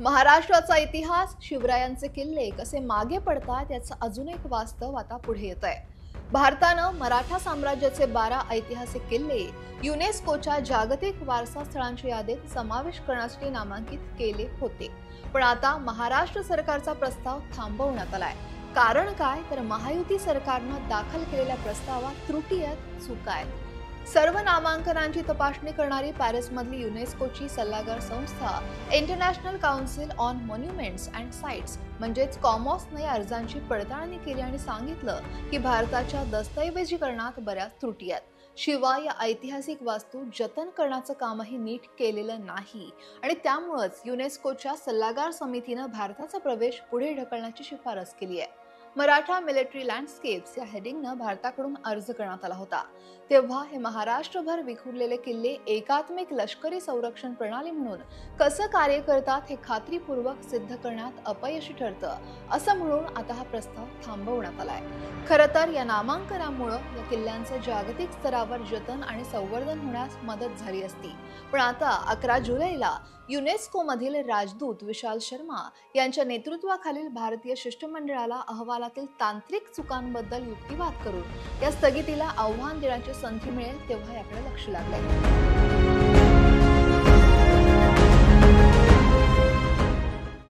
महाराष्ट्राचा इतिहास, शिवरायांचे किल्ले कसे मागे पडतात याचं अजून एक वास्तव आता पुढे येत आहे। भारतानं मराठा साम्राज्याचे 12 ऐतिहासिक किल्ले युनेस्कोच्या जागतिक वारसा स्थळांच्या यादीत समावेश करण्यासाठी नामांकित केले होते, पण आता महाराष्ट्र सरकारचा प्रस्ताव थांबवण्यात आलाय। कारण काय, तर महायुती सरकारनं दाखल केलेल्या प्रस्तावात त्रुटी आहेत, चुका आहेत। सर्व नामांकनांची तपासणी करणारी पॅरिसमधली युनेस्कोची सल्लागार संस्था international council on monuments and sites म्हणजेच कॉमॉसने अर्जांची पडताळणी केली आणि सांगितलं की भारताच्या दस्तऐवजीकरणात बऱ्याच त्रुटी आहेत। शिवाय या ऐतिहासिक वास्तू जतन करण्याचं कामही नीट केलेलं नाही आणि त्यामुळेच युनेस्कोच्या सल्लागार समितीनं भारताचा प्रवेश पुढे ढकलण्याची शिफारस केली आहे। मराठा मिलिटरी लँडस्केप्स या हेडिंगनं भारताकडून अर्ज करण्यात आला होता, तेव्हा हे महाराष्ट्रभर विखुरलेले किल्ले एकात्मिक लष्करी संरक्षण प्रणाली म्हणून कसं कार्य करतात हे खात्रीपूर्वक सिद्ध करण्यात अपयशी ठरतं, असं म्हणून आता हा प्रस्ताव थांबवण्यात आलाय। खरं तर या नामांकनामुळे या किल्ल्यांचं जागतिक स्तरावर जतन आणि संवर्धन होण्यास मदत झाली असती, पण आता 11 जुलैला युनेस्कोमधील राजदूत विशाल शर्मा यांच्या नेतृत्वाखालील भारतीय शिष्टमंडळाला अहवालातील तांत्रिक चुकांबद्दल युक्तिवाद करून या स्थगितीला आव्हान देण्याची संधी मिळेल तेव्हा याकडे लक्ष लागले।